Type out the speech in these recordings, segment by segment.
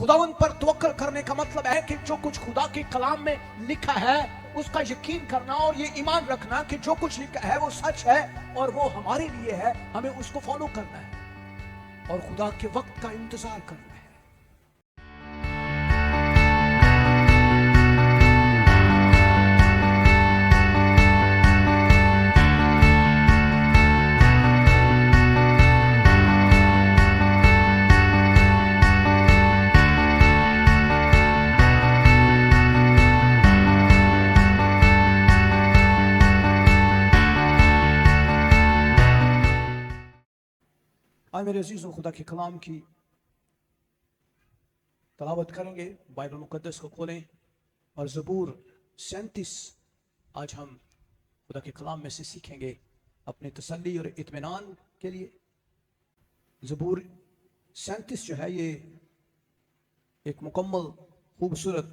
खुदावन पर तवक्कल करने का मतलब है कि जो कुछ खुदा के कलाम में लिखा है उसका यकीन करना और ये ईमान रखना कि जो कुछ लिखा है वो सच है और वो हमारे लिए है, हमें उसको फॉलो करना है और खुदा के वक्त का इंतजार करना है। आज मेरे अजीजों, खुदा के कलाम की तलावत करेंगे। बाइबल मुकद्दस को खोलें और ज़बूर 37 आज हम खुदा के कलाम में से सीखेंगे अपने तसल्ली और इत्मीनान के लिए। ज़बूर 37 जो है ये एक मुकम्मल, खूबसूरत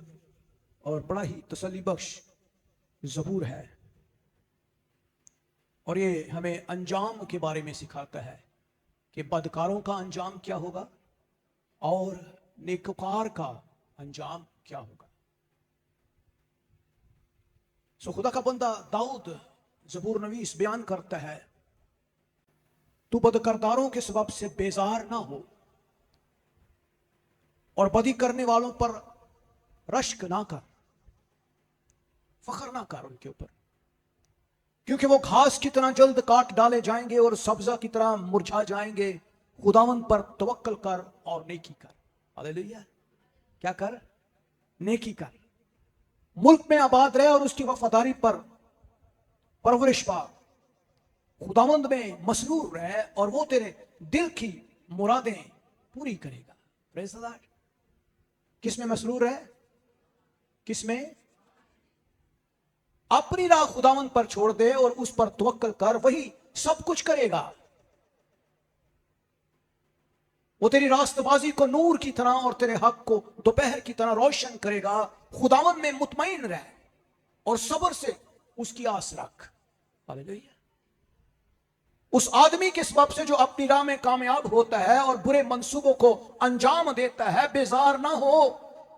और बड़ा ही तसल्ली बख्श ज़बूर है और ये हमें अंजाम के बारे में सिखाता है कि बदकारों का अंजाम क्या होगा और नेककार का अंजाम क्या होगा। सो खुदा का बंदा दाऊद ज़बूर नवीस बयान करता है, तू बदकरदारों के सबब से बेजार ना हो और बदी करने वालों पर रश्क ना कर, फखर ना कर उनके ऊपर, क्योंकि वो घास की तरह जल्द काट डाले जाएंगे और सब्जा की तरह मुरझा जाएंगे। खुदावन पर तवक्कल कर और नेकी कर। हालेलुया। क्या कर? नेकी कर। मुल्क में आबाद रहे और उसकी वफादारी पर परवरिश पा। खुदावंद में मसरूर रहे और वो तेरे दिल की मुरादें पूरी करेगा। Praise the Lord. किस में मसरूर है? किस में? अपनी राह खुदावंद पर छोड़ दे और उस पर तवक्कल कर, वही सब कुछ करेगा। वो तेरी रास्तबाजी को नूर की तरह और तेरे हक को दोपहर की तरह रोशन करेगा। खुदावंद में मुतमईन रह और सब्र से उसकी आस रख। हालेलुया। उस आदमी के सबब से जो अपनी राह में कामयाब होता है और बुरे मंसूबों को अंजाम देता है, बेजार ना हो,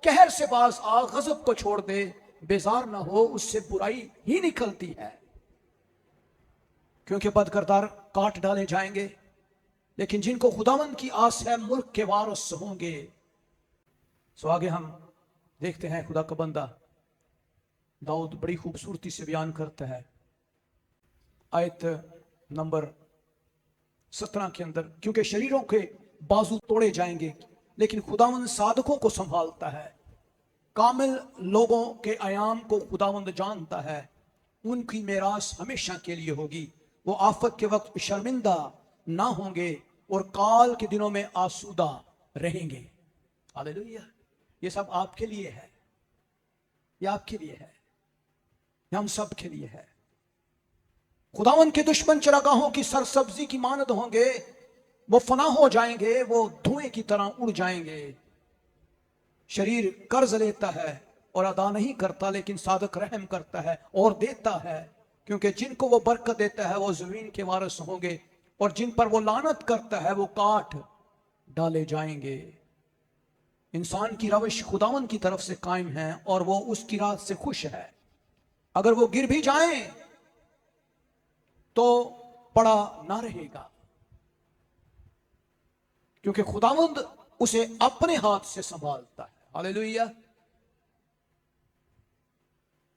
कहर से बाज आ, गजब को छोड़ दे, बेजार ना हो, उससे बुराई ही निकलती है, क्योंकि बदकरदार काट डाले जाएंगे, लेकिन जिनको खुदावंद की आस है मुल्क के वारिस होंगे। सो आगे हम देखते हैं खुदा का बंदा दाऊद बड़ी खूबसूरती से बयान करता है आयत नंबर 17 के अंदर, क्योंकि शरीरों के बाजू तोड़े जाएंगे लेकिन खुदावंद साधकों को संभालता है। कामिल लोगों के आयाम को खुदावंद जानता है, उनकी मेरास हमेशा के लिए होगी। वो आफत के वक्त शर्मिंदा ना होंगे और काल के दिनों में आसूदा रहेंगे। हालेलुया। ये सब आपके लिए है, ये आपके लिए है, ये हम सब के लिए है। खुदावंद के दुश्मन चरागाहों की सरसब्जी की मानद होंगे, वो फना हो जाएंगे, वो धुएं की तरह उड़ जाएंगे। शरीर कर्ज लेता है और अदा नहीं करता, लेकिन साधक रहम करता है और देता है, क्योंकि जिनको वो बरकत देता है वो जमीन के वारिस होंगे और जिन पर वो लानत करता है वो काट डाले जाएंगे। इंसान की रविश खुदावन की तरफ से कायम है और वो उसकी राह से खुश है। अगर वो गिर भी जाए तो पड़ा ना रहेगा, क्योंकि खुदावंद उसे अपने हाथ से संभालता है। हालेलुया।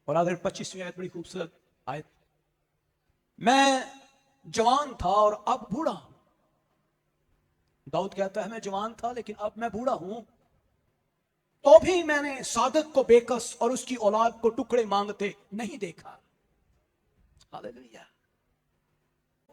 और आखिर 25वीं आयत बड़ी खूबसूरत आयत, मैं जवान था और अब बूढ़ा हूं। दाऊद कहता है मैं जवान था लेकिन अब मैं बूढ़ा हूं, तो भी मैंने सादक को बेकस और उसकी औलाद को टुकड़े मांगते नहीं देखा। हालेलुया।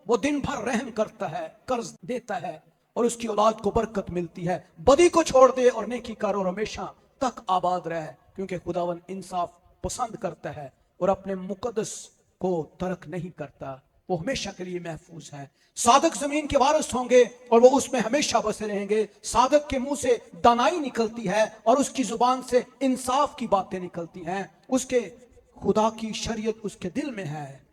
वो दिन भर रहम करता है, कर्ज देता है और उसकी औलाद को बरकत मिलती है। बदी को छोड़ दे और नेकी कर और हमेशा तक आबाद रहे, क्योंकि खुदावन इंसाफ पसंद करता है और अपने मुकद्दस को तर्क नहीं करता। वो हमेशा के लिए महफूज है। साधक जमीन के वारिस होंगे और वो उसमें हमेशा बसे रहेंगे। साधक के मुंह से दानाई निकलती है और उसकी जुबान से इंसाफ की बातें निकलती हैं। उसके खुदा की शरीयत उसके दिल में है,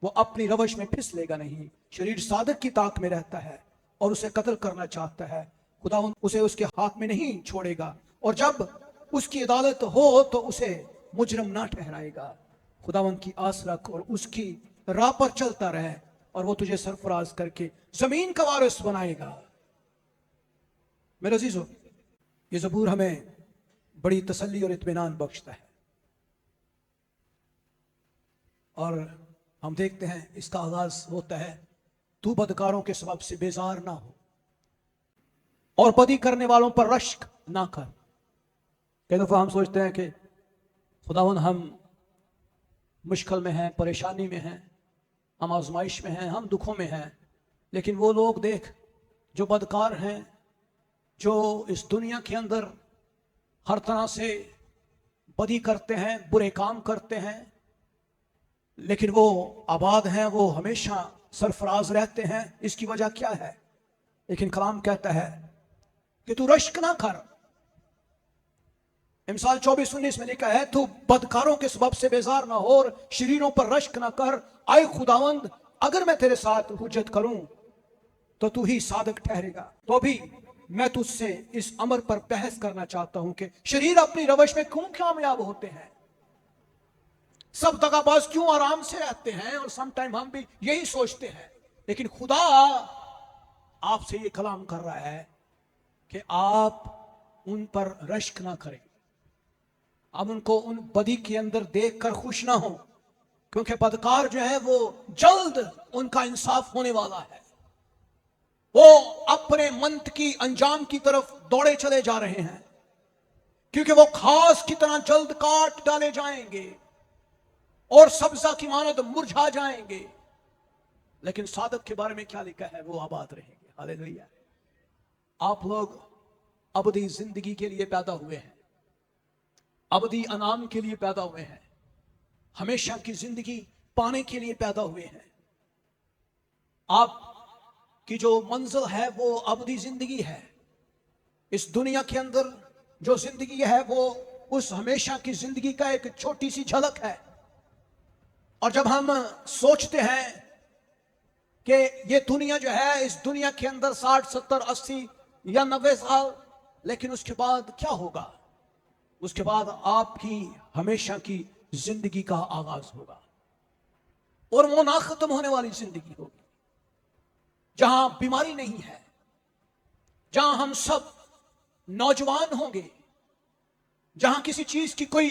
वो अपनी रवश में फिसलेगा नहीं। शरीर साधक की ताक में रहता है और उसे कत्ल करना चाहता है, खुदा उसे उसके हाथ में नहीं छोड़ेगा। और जब उसकी अदालत हो तो उसे मुजरम ना ठहराएगा। खुदावन की आस रख और उसकी राह पर चलता रहे और वो तुझे सरफराज करके जमीन का वारिस बनाएगा। मेरे अजीजों, ये ज़बूर हमें बड़ी तसल्ली और इत्मीनान बख्शता है। और हम देखते हैं इसका आगाज होता है, तू बदकारों के सबब से बेजार ना हो और बदी करने वालों पर रश्क ना कर। कई दफा हम सोचते हैं कि खुदावन हम मुश्किल में हैं, परेशानी में हैं, हम आजमाइश में हैं, हम दुखों में हैं, लेकिन वो लोग देख जो बदकार हैं, जो इस दुनिया के अंदर हर तरह से बदी करते हैं, बुरे काम करते हैं, लेकिन वो आबाद हैं, वो हमेशा सरफराज रहते हैं। इसकी वजह क्या है? लेकिन कलाम कहता है कि तू रश्क ना कर। मिसाल 24:19 में लिखा है, तू बदकारों के सबब से बेजार ना हो और शरीरों पर रश्क ना कर। आए खुदावंद, अगर मैं तेरे साथ हुज्जत करूं तो तू ही सादक ठहरेगा। तो भी मैं तुझसे इस अमर पर बहस करना चाहता हूं कि शरीर अपनी रवश में क्यों कामयाब होते हैं, सब दगाबाज क्यों आराम से रहते हैं, और समटाइम हम भी यही सोचते हैं। लेकिन खुदा आपसे ये कलाम कर रहा है कि आप उन पर रश्क ना करें, अब उनको उन बदी के अंदर देखकर खुश ना हो, क्योंकि बदकार जो है वो जल्द उनका इंसाफ होने वाला है। वो अपने मंत की अंजाम की तरफ दौड़े चले जा रहे हैं, क्योंकि वो घास की तरह जल्द काट डाले जाएंगे और सब्जा की मानद मुरझा जाएंगे। लेकिन सादक के बारे में क्या लिखा है? वो आबाद रहेंगे। हालेलुया। आप लोग अबदी जिंदगी के लिए पैदा हुए हैं, अबदी अनाम के लिए पैदा हुए हैं, हमेशा की जिंदगी पाने के लिए पैदा हुए हैं। आप की जो मंजिल है वो अबदी जिंदगी है। इस दुनिया के अंदर जो जिंदगी है वो उस हमेशा की जिंदगी का एक छोटी सी झलक है। और जब हम सोचते हैं कि ये दुनिया जो है, इस दुनिया के अंदर 60, 70, 80 या 90 साल, लेकिन उसके बाद क्या होगा? उसके बाद आपकी हमेशा की जिंदगी का आगाज होगा और वो ना खत्म होने वाली जिंदगी होगी, जहां बीमारी नहीं है, जहां हम सब नौजवान होंगे, जहां किसी चीज की कोई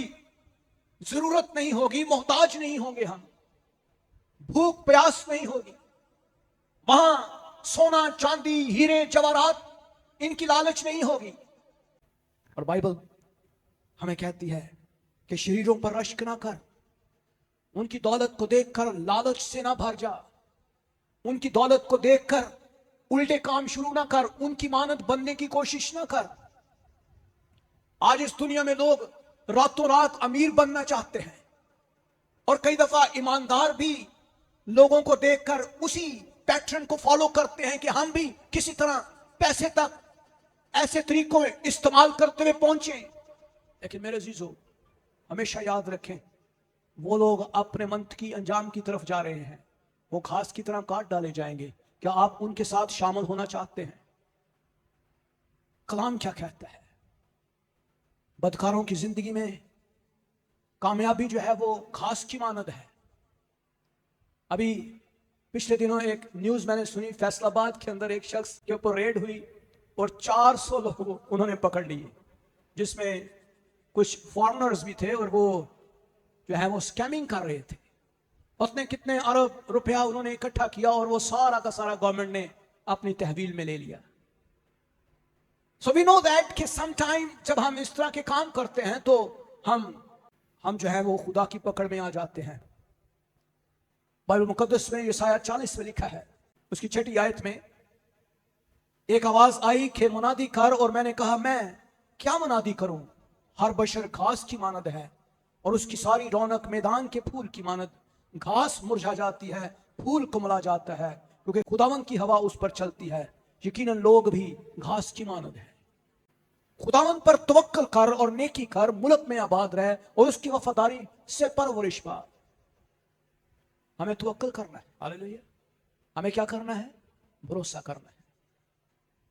जरूरत नहीं होगी, मोहताज नहीं होंगे, हम भूख प्यास नहीं होगी। वहां सोना चांदी हीरे जवाहरात इनकी लालच नहीं होगी। और बाइबल हमें कहती है कि शरीरों पर रश्क ना कर, उनकी दौलत को देखकर लालच से ना भर जा, उनकी दौलत को देखकर उल्टे काम शुरू ना कर, उनकी मानद बनने की कोशिश ना कर। आज इस दुनिया में लोग रातों रात अमीर बनना चाहते हैं, और कई दफा ईमानदार भी लोगों को देखकर उसी पैटर्न को फॉलो करते हैं कि हम भी किसी तरह पैसे तक ऐसे तरीकों में इस्तेमाल करते हुए पहुंचे। लेकिन मेरे अजीजों, हमेशा याद रखें, वो लोग अपने मंत की अंजाम की तरफ जा रहे हैं, वो घास की तरह काट डाले जाएंगे। क्या आप उनके साथ शामिल होना चाहते हैं? कलाम क्या कहता है? बदकारों की जिंदगी में कामयाबी जो है वो घास की मानद है। अभी पिछले दिनों एक न्यूज मैंने सुनी, फैसलाबाद के अंदर एक शख्स के ऊपर रेड हुई और 400 लोग उन्होंने पकड़ लिए, जिसमें कुछ फॉरेनर्स भी थे, और वो जो है वो स्कैमिंग कर रहे थे। उसने कितने अरब रुपया उन्होंने इकट्ठा किया और वो सारा का सारा गवर्नमेंट ने अपनी तहवील में ले लिया। सो वी नो दैट कि समटाइम जब हम इस तरह के काम करते हैं तो हम जो है वो खुदा की पकड़ में आ जाते हैं। बाइबल मुकद्दस में यशायाह 40 में लिखा है, उसकी 6ठी आयत में, एक आवाज आई कि मुनादी कर, और मैंने कहा मैं क्या मुनादी करूं? हर बशर घास की मानद है और उसकी सारी रौनक मैदान के फूल की मानद। घास मुरझा जाती है, फूल कुमला जाता है, क्योंकि खुदावन की हवा उस पर चलती है। यकीनन लोग भी घास की मानद है। खुदावन पर तवक्कल कर और नेकी कर, मुल्क में आबाद रहे और उसकी वफादारी से परवरिश पा। हमें तवक्कल करना है। हालेलुया। हमें क्या करना है? भरोसा करना है।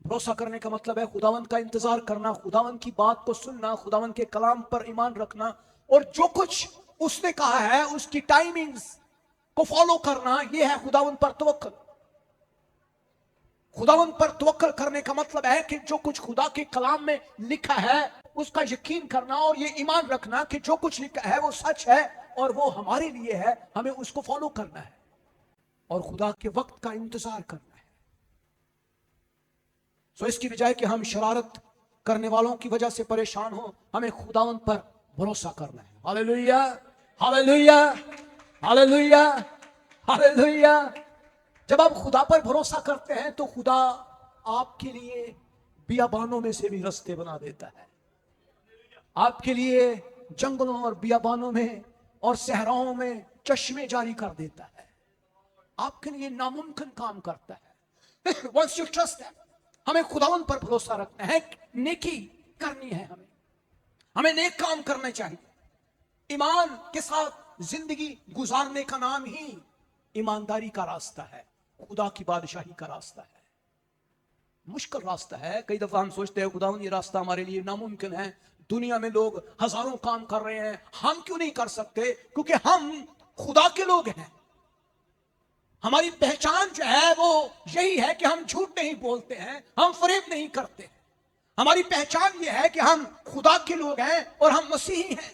भरोसा करने का मतलब है खुदावंद का इंतजार करना, खुदावंद की बात को सुनना, खुदावंद के कलाम पर ईमान रखना और जो कुछ उसने कहा है उसकी टाइमिंग्स को फॉलो करना। यह है खुदावंद पर तवक्कुल। खुदावंद पर तवक्कुल करने का मतलब है कि जो कुछ खुदा के कलाम में लिखा है उसका यकीन करना और ये ईमान रखना कि जो कुछ लिखा है वो सच है और वो हमारे लिए है, हमें उसको फॉलो करना है और खुदा के वक्त का इंतजार करना है। सो इसकी बजाय कि हम शरारत करने वालों की वजह से परेशान हो, हमें खुदावंद पर भरोसा करना है। Hallelujah, hallelujah, hallelujah, hallelujah. जब आप खुदा पर भरोसा करते हैं तो खुदा आपके लिए बियाबानों में से भी रास्ते बना देता है, आपके लिए जंगलों और बियाबानों में और सहराओं में चश्मे जारी कर देता है, आपके लिए नामुमकिन काम करता है। Once you trust him, हमें खुदावंद पर भरोसा रखना है, नेकी करनी है, हमें नेक काम करने चाहिए। ईमान के साथ जिंदगी गुजारने का नाम ही ईमानदारी का रास्ता है, खुदा की बादशाही का रास्ता है। मुश्किल रास्ता है, कई दफा हम सोचते हैं खुदावंद ये रास्ता हमारे लिए नामुमकिन है, दुनिया में लोग हजारों काम कर रहे हैं, हम क्यों नहीं कर सकते? क्योंकि हम खुदा के लोग हैं। हमारी पहचान जो है वो यही है कि हम झूठ नहीं बोलते हैं, हम फरेब नहीं करते। हमारी पहचान ये है कि हम खुदा के लोग हैं और हम मसीही हैं।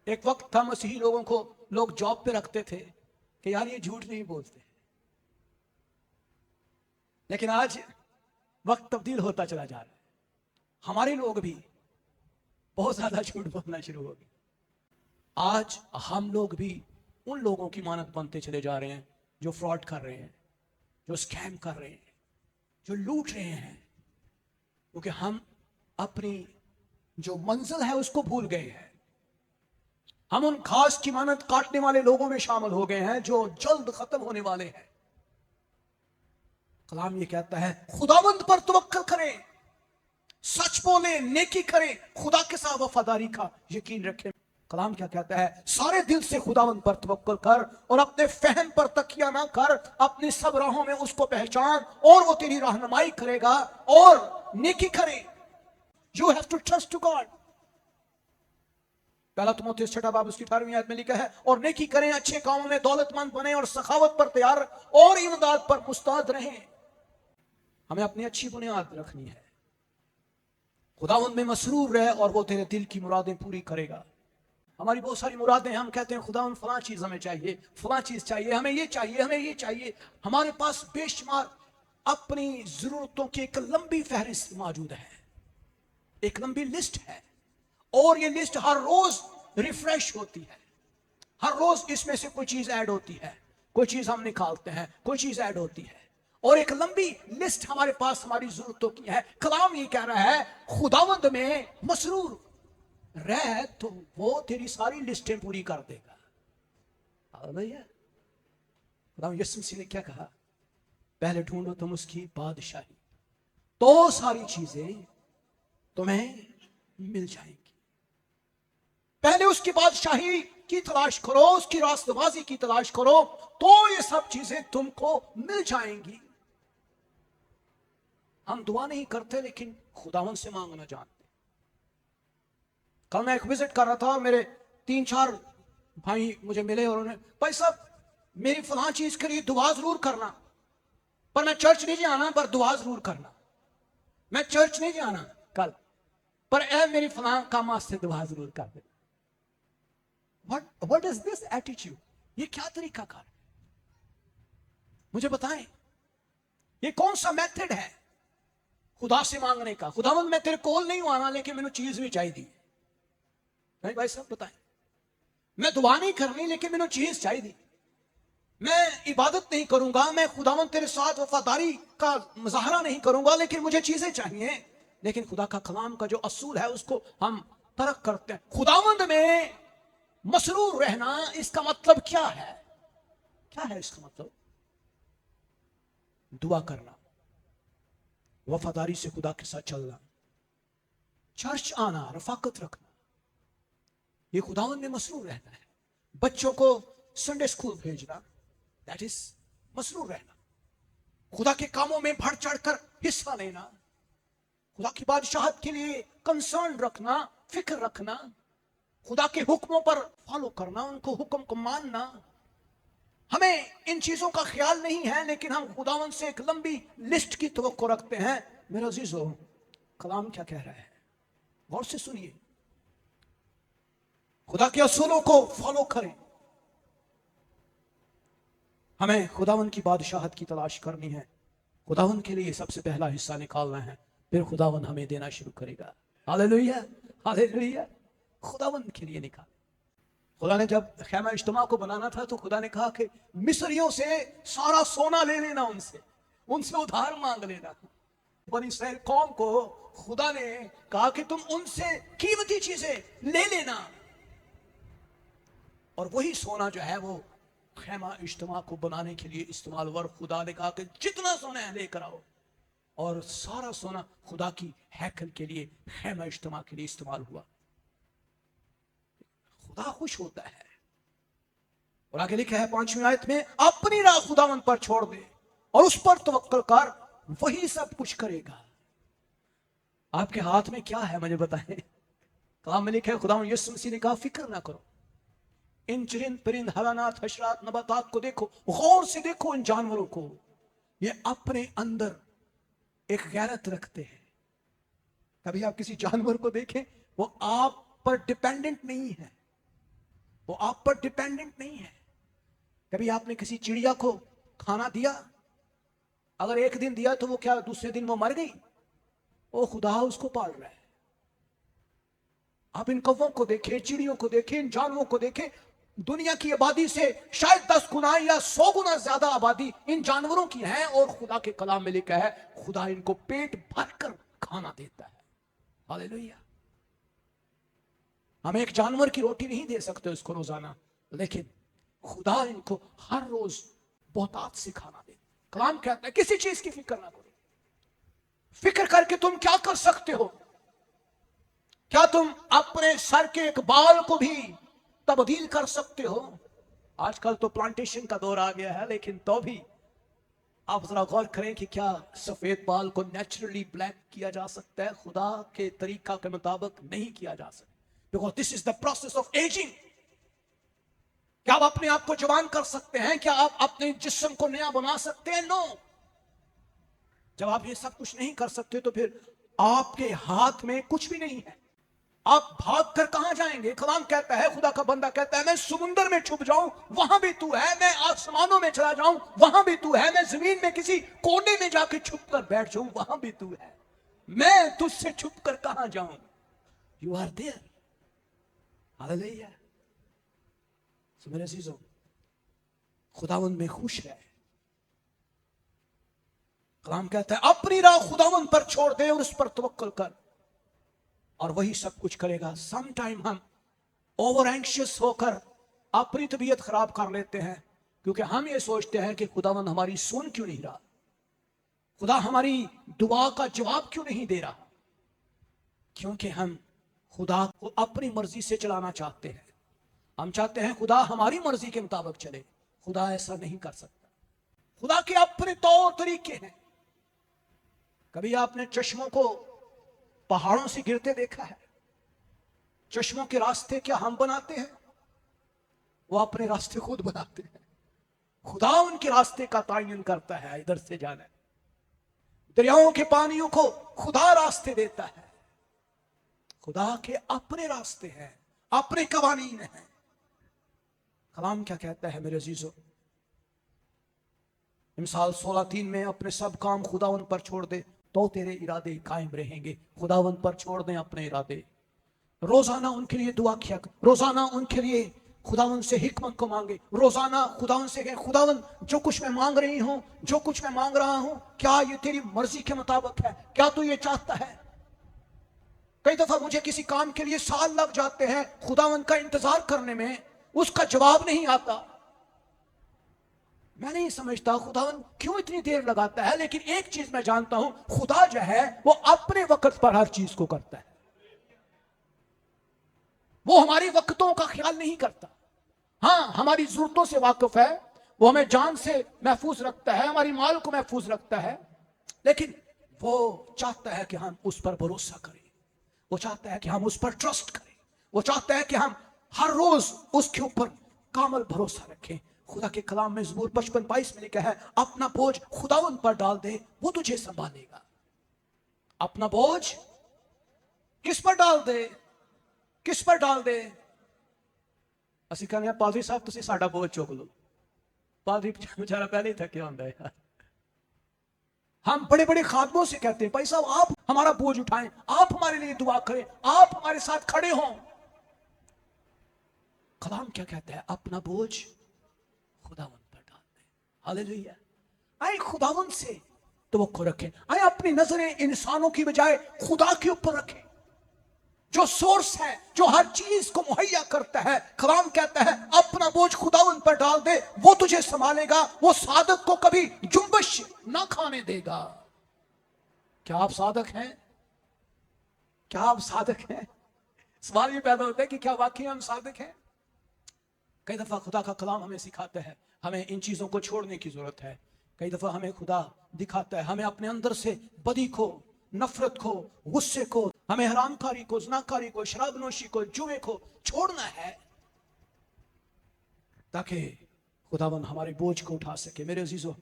एक वक्त था मसीही लोगों को लोग जॉब पे रखते थे कि यार ये झूठ नहीं बोलते, लेकिन आज वक्त तब्दील होता चला जा रहा है, हमारे लोग भी बहुत ज्यादा झूठ बोलना शुरू हो गए। आज हम लोग भी उन लोगों की मानत बनते चले जा रहे हैं जो फ्रॉड कर रहे हैं, जो स्कैम कर रहे हैं, जो लूट रहे हैं, क्योंकि हम अपनी जो मंजिल है उसको भूल गए हैं। हम उन घास की मानत काटने वाले लोगों में शामिल हो गए हैं जो जल्द खत्म होने वाले हैं। कलाम ये कहता है खुदावंद पर तवक्कुल करें, सच बोले, नेकी करें, खुदा के साथ वफादारी का यकीन रखें। कलाम क्या कहता है? सारे दिल से खुदावंद पर तवक्कुल कर और अपने फहम पर तकिया ना कर, अपनी सब राहों में उसको पहचान और वो तेरी रहनुमाई करेगा और नेकी करे। You have to trust to God. पहला तीमुथियुस 6 बाब उसकी 18वीं आयत में लिखा है और नेकी करें, अच्छे कामों में दौलतमंद बने और सखावत पर तैयार और इमदाद पर मुस्ताद रहें। हमें अपनी अच्छी बुनियाद रखनी है, खुदावंद में मसरूर रहे और वो तेरे दिल की मुरादें पूरी करेगा। हमारी बहुत सारी मुरादें, हम कहते हैं खुदावंद फलां चीज हमें चाहिए, फलां चीज चाहिए, हमें ये चाहिए, हमें ये चाहिए। हमारे पास बेशुमार अपनी जरूरतों की एक लंबी फहरिस्त मौजूद है, एक लंबी लिस्ट है और ये लिस्ट हर रोज रिफ्रेश होती है। हर रोज इसमें से कोई चीज ऐड होती है, कोई चीज हम निकालते हैं, कोई चीज ऐड होती है और एक लंबी लिस्ट हमारे पास हमारी जरूरतों की है। कलाम ये कह रहा है खुदावंद में मसरूर रह तो वो तेरी सारी लिस्टें पूरी कर देगा। हालेलुया। खुदावंद यीशु मसीह ने क्या कहा? पहले ढूंढो तुम उसकी बादशाही तो सारी चीजें तुम्हें मिल जाएंगी। पहले उसकी बादशाही की तलाश करो, उसकी रास्तबाजी की तलाश करो तो ये सब चीजें तुमको मिल जाएंगी। हम दुआ नहीं करते लेकिन खुदावंद से मांगना जानते। कल मैं एक विजिट कर रहा था, मेरे 3-4 भाई मुझे मिले और उन्होंने, भाई साहब मेरी फलां चीज के लिए दुआ जरूर करना, पर मैं चर्च नहीं जाना, पर दुआ जरूर करना। मैं चर्च नहीं जाना कल, पर ए मेरी फलां काम वास्ते दुआ जरूर कर दे। What is this attitude? ये क्या तरीका कार? मुझे बताएं, ये कौन सा मेथड है खुदा से मांगने का? खुदावंद मैं तेरे कोल नहीं आना लेकिन मैंने चीज भी चाहिए। नहीं भाई साहब बताएं, मैं दुआ नहीं करनी लेकिन मैंने चीज चाहिए। मैं इबादत नहीं करूंगा, मैं खुदावंद तेरे साथ वफादारी का मुजाहरा नहीं करूंगा लेकिन मुझे चीजें चाहिए। लेकिन खुदा का कलाम का जो असूल है उसको हम तर्क करते हैं। खुदावंद में मसरूर रहना, इसका मतलब क्या है? क्या है इसका मतलब? दुआ करना, वफादारी से खुदा के साथ चलना, चर्च आना, रफाकत रखना, ये खुदावंद में मसरूर रहना है। बच्चों को संडे स्कूल भेजना, दैट इज मसरूर रहना। खुदा के कामों में बढ़ चढ़कर हिस्सा लेना, खुदा की बादशाहत के लिए कंसर्न रखना, फिक्र रखना, खुदा के हुक्मों पर फॉलो करना, उनको हुक्म को मानना। हमें इन चीजों का ख्याल नहीं है, लेकिन हम खुदावन से एक लंबी लिस्ट की तवक्को रखते हैं। मेरे अजीजों, कलाम क्या कह रहा है, गौर से सुनिए। खुदा के असूलों को फॉलो करें। हमें खुदावन की बादशाहत की तलाश करनी है, खुदावन के लिए सबसे पहला हिस्सा निकालना है, फिर खुदावन हमें देना शुरू करेगा। Hallelujah, hallelujah. खुदावन के लिए निकाल। खुदा ने जब खैमा इज्तिमा को बनाना था तो खुदा ने कहा कि मिस्रियों से सारा सोना ले लेना, उनसे उधार मांग लेना। बनी इस्राएल कौम को खुदा ने कहा कि तुम उनसे कीमती चीजें ले लेना, और वही सोना जो है वो खैमा इज्तिमा को बनाने के लिए इस्तेमाल हुआ। खुदा ने कहा कि जितना सोना है लेकर आओ, और सारा सोना खुदा की हैकल के लिए, खैमा इज्तिमा के लिए इस्तेमाल हुआ। खुदा खुश होता है। और आगे लिखा है 5वीं आयत में, अपनी राह खुदावन पर छोड़ दे और उस पर तवक्कल कर, वही सब कुछ करेगा। आपके हाथ में क्या है मुझे बताएं। कलाम में लिखा है, खुदावन यीशु मसीह ने कहा फिक्र ना करो, इन चरिंद परिंद हवानात हशरात नबातात को देखो, गौर से देखो इन जानवरों को, ये अपने अंदर एक गैरत रखते हैं। कभी आप किसी जानवर को देखें, वो आप पर डिपेंडेंट नहीं है, वो आप पर डिपेंडेंट नहीं है। कभी आपने किसी चिड़िया को खाना दिया, अगर एक दिन दिया तो वो क्या दूसरे दिन वो मर गई? वो खुदा उसको पाल रहा है। आप इन कौवों को देखें, चिड़ियों को देखें, इन जानवरों को देखें, दुनिया की आबादी से शायद 10 गुना या 100 गुना ज्यादा आबादी इन जानवरों की है, और खुदा के कलाम में लिखा है खुदा इनको पेट भरकर खाना देता है। हालेलुया। हम एक जानवर की रोटी नहीं दे सकते उसको रोजाना, लेकिन खुदा इनको हर रोज बहुतात से खाना देता है। कलाम कहता है किसी चीज की फिक्र ना करो। फिक्र करके तुम क्या कर सकते हो? क्या तुम अपने सर के एक बाल को भी तब्दील कर सकते हो? आजकल तो प्लांटेशन का दौर आ गया है, लेकिन तो भी आप जरा गौर करें कि क्या सफेद बाल को नेचुरली ब्लैक किया जा सकता है? खुदा के तरीका के मुताबिक नहीं किया जा सकता, because this is the process of ageing. क्या आप अपने आप को जवान कर सकते हैं? क्या आप अपने जिस्म को नया बना सकते हैं? नो। जब आप ये सब कुछ नहीं कर सकते तो फिर आपके हाथ में कुछ भी नहीं है। आप भाग कर कहां जाएंगे? कलाम कहता है, खुदा का बंदा कहता है, मैं समुंदर में छुप जाऊं वहां भी तू है, मैं आसमानों में चला जाऊं वहां भी तू है, मैं जमीन में किसी कोने में जाके छुप कर बैठ जाऊं वहां भी तू है, मैं तुझसे छुप कर कहां जाऊं? You are there. हालेलुया। सो मेरे अजीजों, खुदावन में खुश है। कलाम कहता है अपनी राह खुदावन पर छोड़ दे और उस पर तवक्कल कर, और वही सब कुछ करेगा। सम टाइम हम ओवर एंशियस होकर अपनी तबीयत खराब कर लेते हैं, क्योंकि हम ये सोचते हैं कि खुदावन हमारी सुन क्यों नहीं रहा, खुदा हमारी दुआ का जवाब क्यों नहीं दे रहा, क्योंकि हम खुदा को अपनी मर्जी से चलाना चाहते हैं। हम चाहते हैं खुदा हमारी मर्जी के मुताबिक चले। खुदा ऐसा नहीं कर सकता। खुदा के अपने तौर तरीके हैं। कभी आपने चश्मों को पहाड़ों से गिरते देखा है? चश्मों के रास्ते क्या हम बनाते हैं? वो अपने रास्ते खुद बनाते हैं। खुदा उनके रास्ते का तयन करता है, इधर से जाना है। दरियाओं के पानियों को खुदा रास्ते देता है। खुदा के अपने रास्ते हैं, अपने कवानीन हैं। कलाम क्या कहता है मेरे अजीजों? मिसाल 16:3 में, अपने सब काम खुदावन पर छोड़ दे तो तेरे इरादे कायम रहेंगे। खुदावन पर छोड़ दें अपने इरादे। रोजाना उनके लिए दुआ किया, रोजाना उनके लिए खुदावन से हिकमत को मांगे, रोजाना खुदावन से कहे खुदावन जो कुछ मैं मांग रही हूं, जो कुछ मैं मांग रहा हूं, क्या ये तेरी मर्जी के मुताबिक है? क्या तू ये चाहता है? कई दफा मुझे किसी काम के लिए साल लग जाते हैं खुदावन का इंतजार करने में, उसका जवाब नहीं आता। मैं नहीं समझता खुदावन क्यों इतनी देर लगाता है, लेकिन एक चीज मैं जानता हूं, खुदा जो है वो अपने वक्त पर हर चीज को करता है। वो हमारी वक्तों का ख्याल नहीं करता। हाँ, हमारी जरूरतों से वाकिफ है, वो हमें जान से महफूज रखता है, हमारी माल को महफूज रखता है, लेकिन वो चाहता है कि हम उस पर भरोसा करें, वो चाहता है कि हम उस पर ट्रस्ट करें, वो चाहता है कि हम हर रोज उसके ऊपर कामल भरोसा रखें। खुदा के कलाम में ज़बूर 55:22 में लिखा है, अपना बोझ खुदावन पर डाल दे, वो तुझे संभालेगा। अपना बोझ किस पर डाल दे, किस पर डाल दे? ਅਸੀਂ ਕਹਿੰਦੇ ਆ ਪਾਦਰੀ ਸਾਹਿਬ ਤੁਸੀਂ ਸਾਡਾ ਬੋਝ ਚੁੱਕ ਲਓ। पादरी बेचारा पहले ही थके होता है यार। हम बड़े बड़े खादमों से कहते हैं, भाई साहब आप हमारा बोझ उठाएं, आप हमारे लिए दुआ करें, आप हमारे साथ खड़े हों। कलाम क्या कहता है? अपना बोझ खुदावन पर डाल दे। हालेलुया। आए खुदावन से तवक्को रखें, आए अपनी नजरें इंसानों की बजाय खुदा के ऊपर रखें, जो सोर्स है, जो हर चीज को मुहैया करता है। कलाम कहता है अपना बोझ खुदावन पर डाल दे, वो तुझे संभालेगा, वो सादक को कभी जुम्बश ना खाने देगा। क्या आप सादक हैं? क्या आप सादक हैं? सवाल ये पैदा होता है कि क्या वाकई हम सादक हैं? कई दफा खुदा का कलाम हमें सिखाता है हमें इन चीजों को छोड़ने की जरूरत है। कई दफा हमें खुदा दिखाता है हमें अपने अंदर से बदी को, नफरत को, गुस्से को, हमें हरामकारी को, ज़नाकारी को, शराबनोशी को, जुए को छोड़ना है ताकि खुदावन हमारे बोझ को उठा सके। मेरे अजीजों,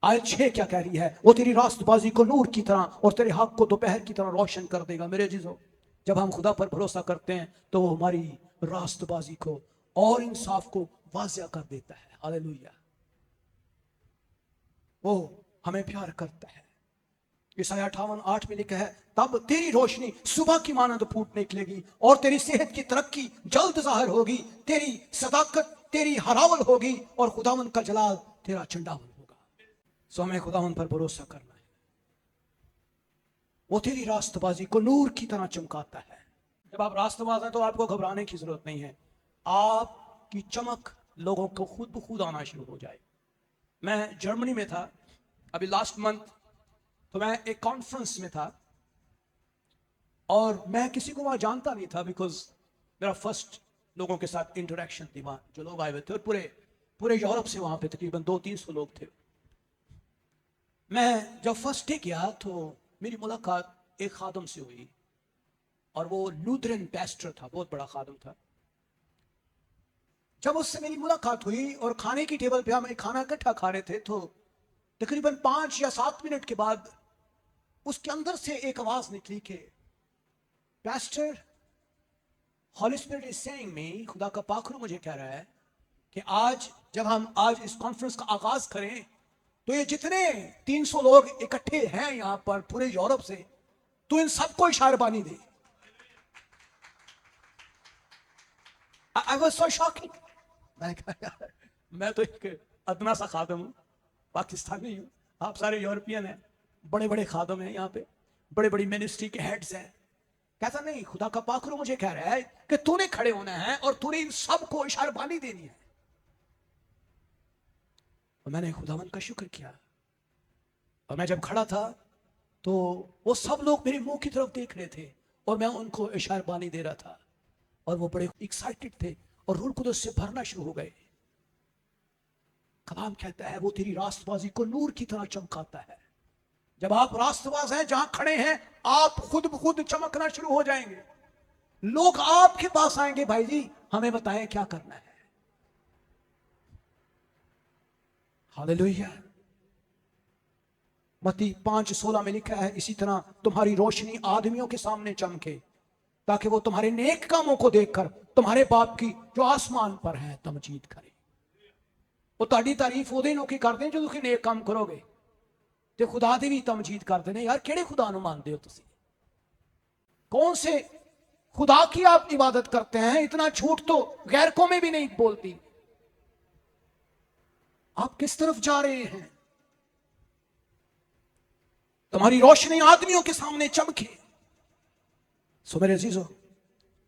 आयत 6 क्या कह रही है? वो तेरी रास्तबाजी को नूर की तरह और तेरे हक को दोपहर की तरह रोशन कर देगा। मेरे अजीजों, जब हम खुदा पर भरोसा करते हैं तो वो हमारी रास्तबाजी को और इंसाफ को वाज़िया कर देता है। हालेलुया। वो हमें प्यार करता है। ईसाया 58:8 में लिखा है, तब तेरी रोशनी सुबह की मानंद फूट निकलेगी और तेरी सेहत की तरक्की जल्द जाहिर होगी, तेरी सदाकत तेरी हरावल होगी और खुदावन का जलाल तेरा चंडावल होगा। सो हमें खुदावन पर भरोसा करना है। वो तेरी रास्तबाजी को नूर की तरह चमकाता है। जब आप रास्तबाज हैं तो आपको घबराने की जरूरत नहीं है, आपकी चमक लोगों को खुद ब खुद आना शुरू हो जाए। मैं जर्मनी में था अभी लास्ट मंथ, तो मैं एक कॉन्फ्रेंस में था और मैं किसी को वहां जानता नहीं था, बिकॉज मेरा फर्स्ट लोगों के साथ इंटरेक्शन थी वहां। जो लोग आए हुए थे और पूरे यूरोप से वहां पे तकरीबन 200-300 लोग थे। मैं जब फर्स्ट डे गया तो मेरी मुलाकात एक खादम से हुई और वो लूथरन पैस्टर था, बहुत बड़ा खादम था। जब उससे मेरी मुलाकात हुई और खाने की टेबल पे हम खाना इकट्ठा खा रहे थे, तो तकरीबन 5 या 7 मिनट के बाद उसके अंदर से एक आवाज निकली कि pastor, holy spirit is saying me, खुदा का पाखरू मुझे कह रहा है कि जब हम आज इस कॉन्फ्रेंस का आगाज करें तो ये जितने 300 लोग इकट्ठे हैं यहां पर पूरे यूरोप से, तो इन सबको इशारबानी दे। I was so shocking. मैंने कहा यार, मैं तो एक अदना सा खादम हूं, पाकिस्तानी हूं, आप सारे यूरोपियन हैं, बड़े बड़े खादम हैं यहाँ पे, बड़े बड़ी मिनिस्ट्री के हेड्स हैं। कहता नहीं, खुदा का पाखरू मुझे कह रहा है कि तूने खड़े होना है और तूने इन सबको इशारबानी देनी है। और मैंने खुदावन का शुक्र किया और मैं जब खड़ा था तो वो सब लोग मेरे मुंह की तरफ देख रहे थे और मैं उनको इशारबानी दे रहा था और वो बड़े एक्साइटेड थे और रूह कुदस से भरना शुरू हो गए। कलाम कहता है वो तेरी रास्तबाजी को नूर की तरह चमकाता है। जब आप रास्तबाज हैं, जहां खड़े हैं, आप खुद ब खुद चमकना शुरू हो जाएंगे। लोग आपके पास आएंगे, भाई जी हमें बताएं क्या करना है। हालेलुया। मत्ती 5:16 में लिखा है, इसी तरह तुम्हारी रोशनी आदमियों के सामने चमके ताकि वो तुम्हारे नेक कामों को देखकर तुम्हारे बाप की जो आसमान पर है तमजीद करे। वो ताड़ी तारीफ ਉਹਦੇ ਲੋਕੀ ਕਰਦੇ जो ਤੁਸੀਂ नेक काम करोगे ਤੇ खुदा ਦੀ भी तमजीद करते हैं। यार ਕਿਹੜੇ खुदा ਨੂੰ मानते हो तुसी? कौन से खुदा की आप इबादत करते हैं? इतना झूठ तो गैर कौमें भी नहीं बोलती। आप किस तरफ जा रहे हैं? तुम्हारी रोशनी आदमियों के सामने चमके। सो मेरे अजीजों,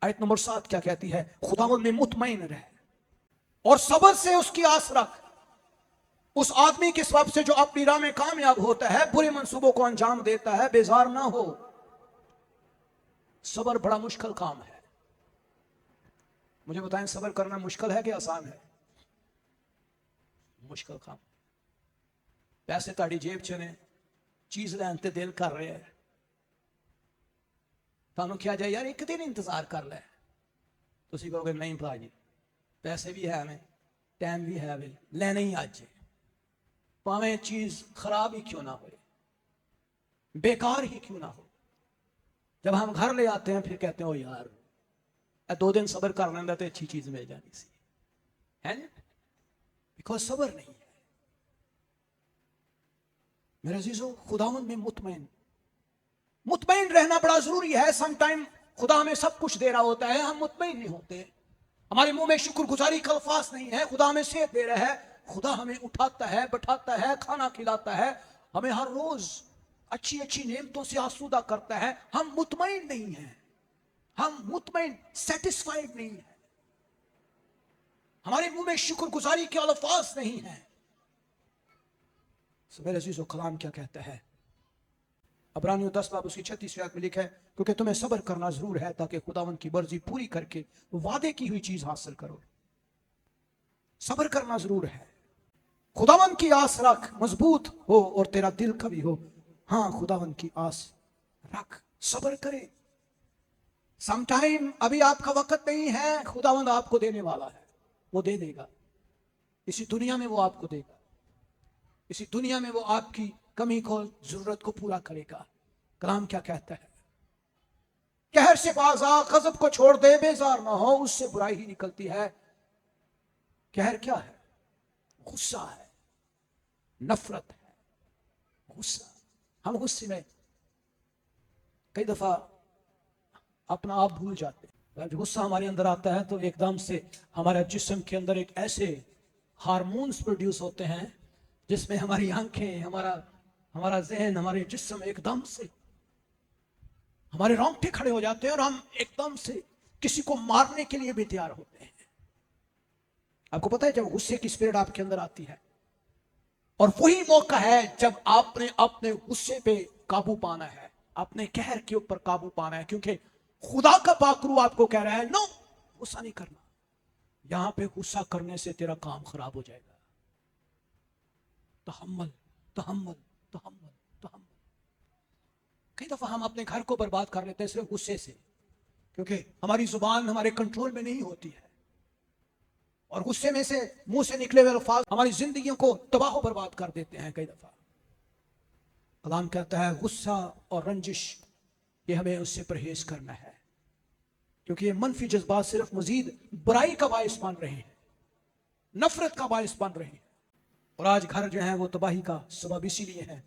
आयत नंबर 7 क्या कहती है? खुदावंद में मुतमईन रहे और सब्र से उसकी आस रख। उस आदमी के सबब से जो अपनी राह में कामयाब होता है, बुरे मंसूबों को अंजाम देता है, बेजार ना हो। सब्र बड़ा मुश्किल काम है। मुझे बताएं, सब्र करना मुश्किल है कि आसान है? मुश्किल काम। पैसे ਤੁਹਾਡੀ ਜੇਬ 'ਚ ਨੇ, ਚੀਜ਼ ਲੈਣ ਤੇ ਦਿਲ ਕਰ ਰਿਹਾ ਹੈ, ਤੁਹਾਨੂੰ ਕਿਹਾ ਜਾਏ ਯਾਰ ਇੱਕ ਦਿਨ ਇੰਤਜ਼ਾਰ ਕਰ ਲੈ, ਤੁਸੀਂ ਕਹੋਗੇ ਨਹੀਂ ਭਾਜੀ ਪੈਸੇ ਵੀ ਹੈ ਨੇ, टाइम भी है, वे लेना ही आज है, भावें चीज खराब ही क्यों ना हो, बेकार ही क्यों ना हो। जब हम घर ले आते हैं फिर कहते हैं ओ यार 2 दिन सब्र कर लेंदा तो अच्छी चीज मिल जानी सी, है ना, बिकॉज सब्र नहीं है। मेरे अजीजों, खुदावंद में मुतमईन रहना बड़ा जरूरी है। सम टाइम खुदा हमें सब कुछ दे रहा होता है, हम मुतमईन नहीं होते, हमारे मुंह में शुक्रगुजारी का अल्फाज नहीं है। खुदा हमें सेहत दे रहा है, खुदा हमें उठाता है, बैठाता है, खाना खिलाता है, हमें हर रोज अच्छी अच्छी नेमतों से आसूदा करता है, हम मुतमईन नहीं हैं, हम मुतमईन सेटिस्फाइड नहीं है, हमारे मुंह में शुक्रगुजारी के अल्फाज नहीं है। मेरे अजीजों, कलाम क्या कहता है? अब्रानियों 10 बाब उसकी 36 आयत में लिखा है, क्योंकि तुम्हें सब्र करना जरूर है ताकि खुदावंद की मर्जी पूरी करके वादे की हुई चीज हासिल करो। सब्र करना जरूर है। खुदावंद की आस रख, मजबूत हो और तेरा दिल कभी हो। हाँ, खुदावंद की आस रख, सब्र करे। समटाइम अभी आपका वक्त नहीं है, खुदावंद आपको देने वाला है, वो दे देगा। इसी दुनिया में वो आपको देगा, इसी दुनिया में वो आपकी कमी को, जरूरत को पूरा करेगा। कलाम क्या कहता है? कहर से बाज आ, गजब को छोड़ दे, बेजार ना हो, उससे बुराई ही निकलती है। कहर क्या है? गुस्सा है, नफरत है, गुस्सा। हम गुस्से में कई दफा अपना आप भूल जाते हैं। जब गुस्सा हमारे अंदर आता है तो एकदम से हमारे जिस्म के अंदर एक ऐसे हार्मोन्स प्रोड्यूस होते हैं जिसमें हमारी आंखें, हमारा जहन, हमारे जिस्म एकदम से, हमारे रोंगटे खड़े हो जाते हैं और हम एकदम से किसी को मारने के लिए भी तैयार होते हैं। आपको पता है, जब गुस्से की स्पिरिट आपके अंदर आती है, और वही मौका है जब आपने अपने गुस्से पे काबू पाना है, अपने कहर के ऊपर काबू पाना है, क्योंकि खुदा का पाकरू आपको कह रहा है नो, गुस्सा नहीं करना। यहां पे गुस्सा करने से तेरा काम खराब हो जाएगा। तहम्मुल, तहम्मुल, तहम्मुल, तहम्मुल। कई दफा हम अपने घर को बर्बाद कर लेते हैं सिर्फ गुस्से से, क्योंकि हमारी जुबान हमारे कंट्रोल में नहीं होती है, और गुस्से में से मुंह से निकले हुए अल्फाज हमारी जिंदगियों को तबाह बर्बाद कर देते हैं। कई दफा कलाम कहता है गुस्सा और रंजिश, ये हमें उससे परहेज करना है, क्योंकि ये मनफी जज्बात सिर्फ मजीद बुराई का बायस बन रहे हैं, नफरत का बायस बन रहे हैं। और आज घर जो है वो तबाही का सबब इसीलिए है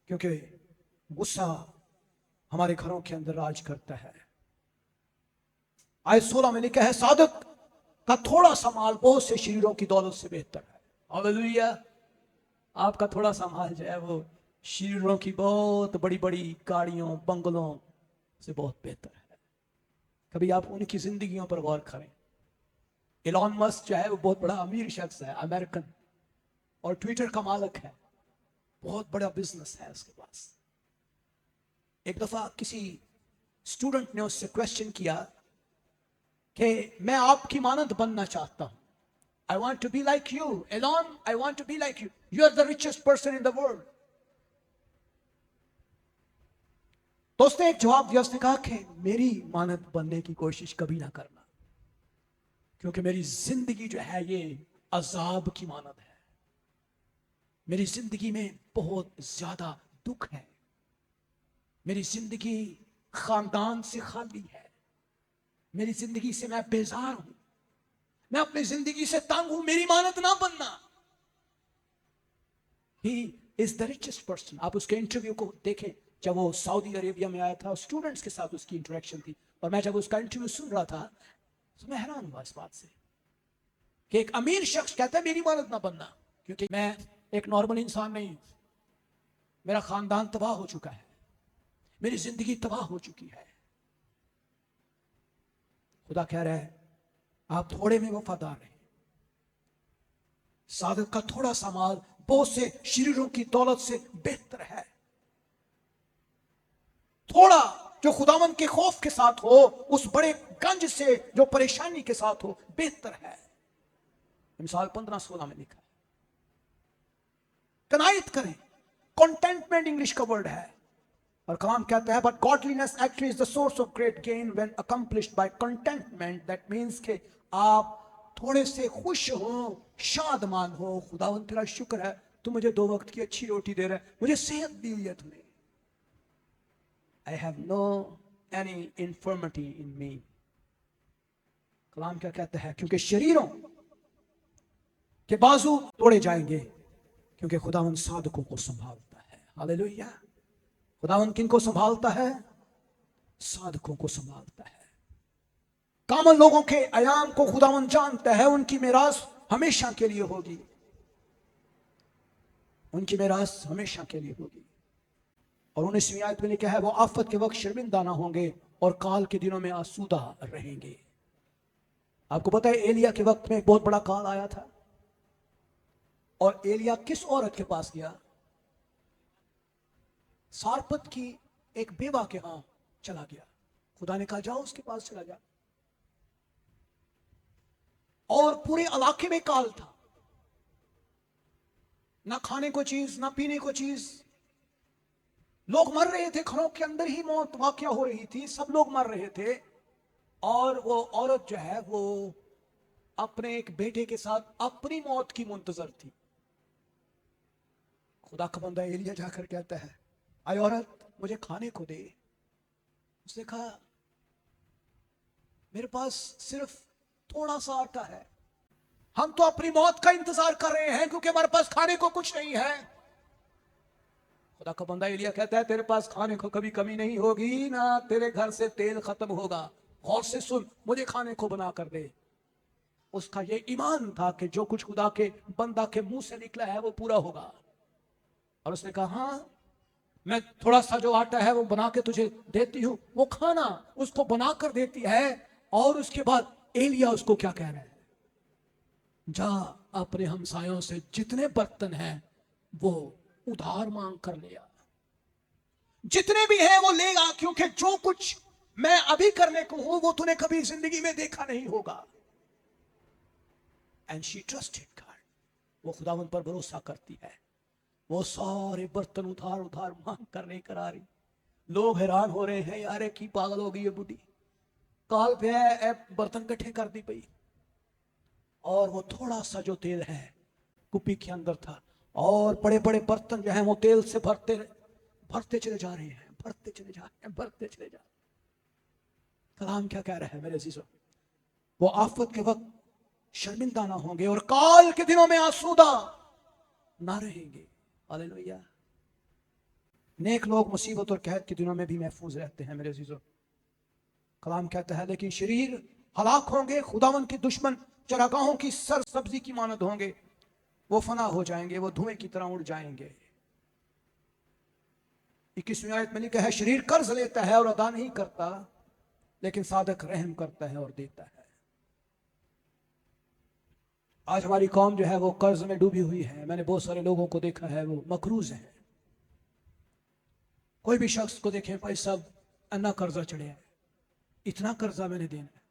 क्योंकि गुस्सा हमारे घरों के अंदर राज करता है। आयत 16 में लिखा है, सादक का थोड़ा सा माल बहुत से शरीरों की दौलत से बेहतर है। हालेलुया। आपका थोड़ा सा माल जो है वो शरीरों की बहुत बड़ी बड़ी गाड़ियों, बंगलों से बहुत बेहतर है। कभी आप उनकी जिंदगियों पर गौर करें। एलॉन मस्क जो है वो बहुत बड़ा अमीर शख्स है, अमेरिकन, और ट्विटर का मालिक है, बहुत बड़ा बिजनेस है उसके पास। एक दफा किसी स्टूडेंट ने उससे क्वेश्चन किया कि मैं आपकी मानद बनना चाहता हूं, I want to be like you Elon, I want to be like you, you are the richest person in the world. तो उसने एक जवाब दिया, उसने कहा कि मेरी मानद बनने की कोशिश कभी ना करना, क्योंकि मेरी जिंदगी जो है ये अजाब की मानद है। मेरी जिंदगी में बहुत ज्यादा दुख है, मेरी जिंदगी खानदान से खाली है, मेरी जिंदगी से मैं बेजार हूं, मैं अपनी जिंदगी से तंग हूं, मेरी मानद ना बनना। He is the richest person. आप उसके इंटरव्यू को देखें, जब वो सऊदी अरेबिया में आया था, स्टूडेंट्स के साथ उसकी इंटरेक्शन थी, और मैं जब उसका इंटरव्यू सुन रहा था तो मैं हैरान हुआ इस बात से कि एक अमीर शख्स कहता है मेरी मानद ना बनना, क्योंकि मैं एक नॉर्मल इंसान नहीं हूं, मेरा खानदान तबाह हो चुका है, मेरी जिंदगी तबाह हो चुकी है। खुदा कह रहा है आप थोड़े में वफादार हैं। सादक का थोड़ा सा माल बहुत से शरीरों की दौलत से बेहतर है। थोड़ा जो खुदावंद के खौफ के साथ हो, उस बड़े गंज से जो परेशानी के साथ हो, बेहतर है। मिसाल 15-16 में लिखा है। कनाइत करें। कंटेंटमेंट इंग्लिश का वर्ड है। और कलाम कहता है but godliness actually is the source of great gain when accomplished by contentment. That means कि आप थोड़े से खुश हो, शादमान हो। खुदावंद तेरा शुक्र है, तू मुझे 2 वक्त की अच्छी रोटी दे रहा है, मुझे सेहत दी हुई है तूने। I have no any infirmity in me. कलाम क्या कहता है? क्योंकि शरीरों के बाजू तोड़े जाएंगे, क्योंकि खुदावंद साधकों को संभालता है। हालेलुया। खुदावंद किनको संभालता है? साधकों को संभालता है। कामल लोगों के आयाम को खुदावंद जानता है, उनकी मिरास हमेशा के लिए होगी, उनकी मिरास हमेशा के लिए होगी। और 19वीं आयत में लिखा है वो आफत के वक्त शर्मिंदा ना होंगे और काल के दिनों में आसूदा रहेंगे। आपको पता है एलिया के वक्त में एक बहुत बड़ा काल आया था, और एलिया किस औरत के पास गया? सारपत की एक बेवा के यहां चला गया। खुदा ने कहा जाओ उसके पास चला जा। और पूरे इलाके में काल था, ना खाने को चीज, ना पीने को चीज। लोग मर रहे थे, घरों के अंदर ही मौत वाकया हो रही थी, सब लोग मर रहे थे। और वो औरत जो है वो अपने एक बेटे के साथ अपनी मौत की मुंतजर थी। खुदा का बंदा एलिया जाकर कहता है आई औरत मुझे खाने को दे। उसने कहा मेरे पास सिर्फ थोड़ा सा आटा है, हम तो अपनी मौत का इंतजार कर रहे हैं क्योंकि हमारे पास खाने को कुछ नहीं है। खुदा का बंदा एलिया कहता है तेरे पास खाने को कभी कमी नहीं होगी, ना तेरे घर से तेल खत्म होगा। गौर से सुन, मुझे खाने को बना कर दे। उसका ये ईमान था कि जो कुछ खुदा के बंदा के मुंह से निकला है वो पूरा होगा। और उसने कहा हाँ मैं थोड़ा सा जो आटा है वो बना के तुझे देती हूं। वो खाना उसको बनाकर देती है। और उसके बाद एलिया उसको क्या कह रहा है? जा अपने हमसायों से जितने बर्तन हैं वो उधार मांग कर ले आ, जितने भी हैं वो लेगा, क्योंकि जो कुछ मैं अभी करने को हूं वो तूने कभी जिंदगी में देखा नहीं होगा। And she trusted God. वो खुदावंद पर भरोसा करती है। वो सारे बर्तन उधार उधार मांग कर लेकर आ रही। लोग हैरान हो रहे हैं यार की पागल हो गई है बुढ़ी, काल पे है बर्तन इकट्ठे कर दी पई। और वो थोड़ा सा जो तेल है कुपी के अंदर था, और बड़े बड़े बर्तन जो है वो तेल से भरते चले जा रहे हैं, भरते चले जा रहे हैं, भरते चले जा रहे हैं। कलाम क्या कह रहा है मेरे अजीजों? वो आफत के वक्त शर्मिंदा ना होंगे और काल के दिनों में आसूदा ना रहेंगे। हालेलुया। नेक लोग मुसीबत और कहत के दिनों में भी महफूज रहते हैं मेरे अजीजों। कलाम कहता है लेकिन शरीर हलाक होंगे, खुदावन के दुश्मन चरागाहों की सर सब्जी की मानद होंगे। वो फना हो जाएंगे, वो धुएं की तरह उड़ जाएंगे। 21वीं आयत में लिखा है शरीर कर्ज लेता है और अदा नहीं करता, लेकिन साधक रहम करता है और देता है। आज हमारी कौम जो है वो कर्ज में डूबी हुई है। मैंने बहुत सारे लोगों को देखा है वो मकरूज है। कोई भी शख्स को देखें भाई साहब अन्ना कर्जा चढ़े है, इतना कर्जा मैंने देना है,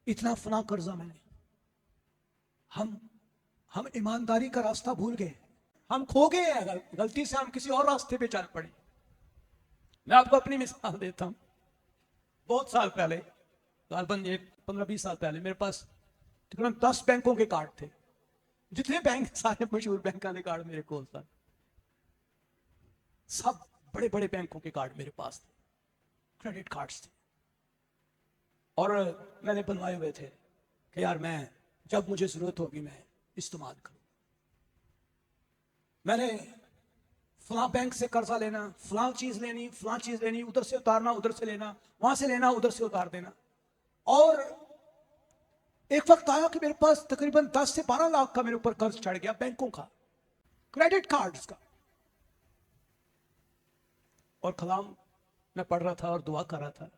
इतना फना कर्जा मैंने। हम ईमानदारी का रास्ता भूल गए, हम खो गए हैं। गलती से हम किसी और रास्ते पे चल पड़े। मैं आपको अपनी मिसाल देता हूं। बहुत साल पहले, गालबन 15-20 साल पहले मेरे पास तकरीबन 10 बैंकों के कार्ड थे। जितने बैंक सारे मशहूर बैंकों के कार्ड मेरे को था, सब बड़े बड़े बैंकों के कार्ड मेरे पास थे, क्रेडिट कार्ड्स थे। और मैंने बनवाए हुए थे कि यार मैं जब मुझे जरूरत होगी मैं इस्तेमाल करूं। मैंने फलां बैंक से कर्जा लेना, फलां चीज लेनी, फलां चीज लेनी, उधर से उतारना, उधर से लेना, वहां से लेना, उधर से उतार देना। और एक वक्त आया कि मेरे पास तकरीबन 10 से 12 लाख का मेरे ऊपर कर्ज चढ़ गया बैंकों का, क्रेडिट कार्ड्स का। और कलाम मैं पढ़ रहा था और दुआ कर रहा था,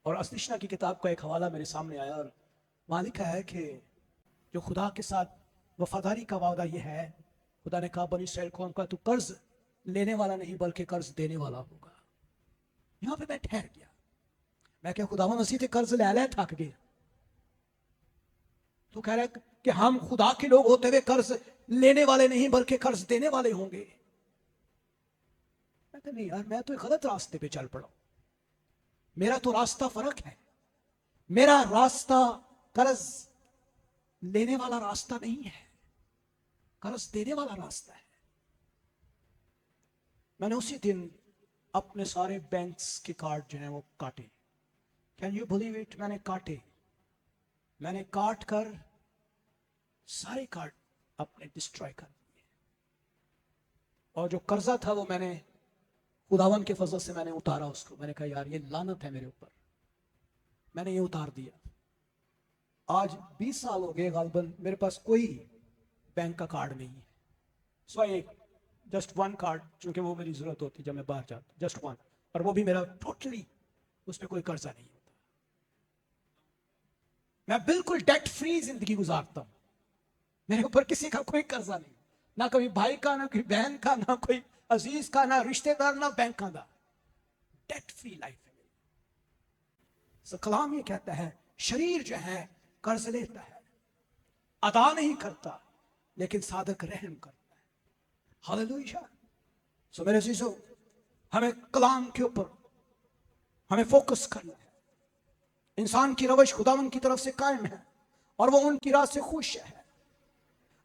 और अस्तिशना की किताब का एक हवाला मेरे सामने आया, और वहां लिखा है कि जो खुदा के साथ वफादारी का वादा यह है, खुदा ने कहा बनी इस्राएल कौम का तू कर्ज लेने वाला नहीं बल्कि कर्ज देने वाला होगा। यहां पे मैं ठहर गया। मैं क्या खुदावन मसीह से कर्ज ले लिया, थक गया। तू कह रहा है कि हम खुदा के लोग होते हुए कर्ज लेने वाले नहीं बल्कि कर्ज देने वाले होंगे। मैं कहा नहीं यार, मैं तो एक गलत रास्ते पे चल पड़ा, मेरा तो रास्ता फर्क है। मेरा रास्ता कर्ज लेने वाला रास्ता नहीं है, कर्ज देने वाला रास्ता है। मैंने उसी दिन अपने सारे बैंक्स के कार्ड जो हैं वो काटे। Can you believe it? मैंने काटे, मैंने काट कर सारे कार्ड अपने डिस्ट्रॉय कर दिए। और जो कर्जा था वो मैंने खुदावन के फजल से मैंने उतारा उसको। मैंने कहा यार ये लानत है मेरे ऊपर, मैंने ये उतार दिया। आज 20 साल हो गए गालबन, मेरे पास कोई बैंक का कार्ड नहीं है। सो एक जस्ट वन कार्ड, चूंकि वो मेरी जरूरत होती जब मैं बाहर जाता, जस्ट वन। और वो भी मेरा टोटली, उस पर कोई कर्जा नहीं होता। मैं बिल्कुल डेट फ्री जिंदगी गुजारता हूं। मेरे ऊपर किसी का कोई कर्जा नहीं, ना कभी भाई का, ना कोई बहन का, ना कोई अजीज का, ना रिश्तेदार, ना बैंक का। डेट फ्री लाइफ है मेरी। सो कलाम ये कहता है शरीर जो है कर्ज लेता है, अदा नहीं करता, लेकिन साधक रहम करता है। हालेलुया। सो मेरे अजीजों, हमें कलाम के ऊपर हमें फोकस करना है। इंसान की रवश खुदावन की तरफ से कायम है और वो उनकी राह से खुश है।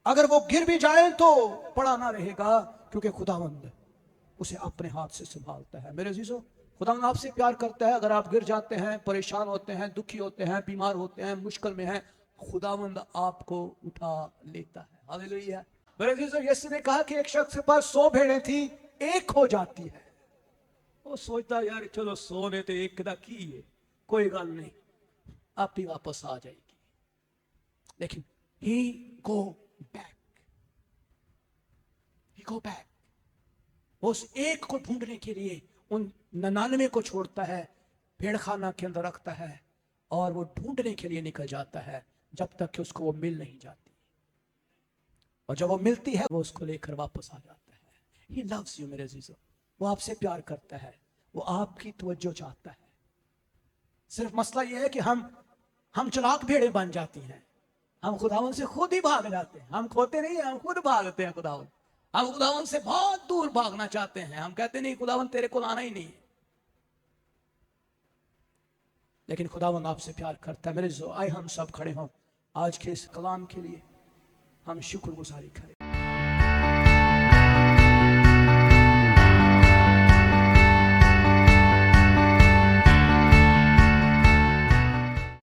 अगर वो गिर भी जाए तो पड़ा ना रहेगा, क्योंकि खुदावंद उसे अपने हाथ से संभालता है। मेरे अजीजों, खुदावंद आपसे प्यार करता है। अगर आप गिर जाते हैं, परेशान होते हैं, दुखी होते हैं, बीमार होते हैं, मुश्किल में हैं, खुदावंद आपको उठा लेता है। हालेलुया। मेरे अजीजों, यीशु ने कहा कि एक शख्स के पास 100 भेड़ें थी, एक हो जाती है। वो सोचता यार चलो 100 ने तो एक दा की है, कोई गल नहीं, आप ही वापस आ जाएगी। लेकिन ही गो बैक, ही गो बैक। उस एक को ढूंढने के लिए उन 99 को छोड़ता है, भेड़खाना के अंदर रखता है और वो ढूंढने के लिए निकल जाता है जब तक कि उसको वो मिल नहीं जाती। और जब वो मिलती है वो उसको लेकर वापस आ जाता है। ही लव्स यू मेरे अजीजों, वो आपसे प्यार करता है, वो आपकी तवज्जो चाहता है। सिर्फ मसला ये है कि हम चालाक भेड़े बन जाती हैं, हम खुदावन से खुद ही भाग जाते हैं। हम खोते नहीं हैं, हम खुद भागते हैं खुदावन। हम खुदावन से बहुत दूर भागना चाहते हैं। हम कहते नहीं खुदावन तेरे को आना ही नहीं है, लेकिन खुदावन आपसे प्यार करता है। मेरे जो आए हम सब खड़े हों आज के इस कलाम के लिए, हम शुक्रगुजारी करें।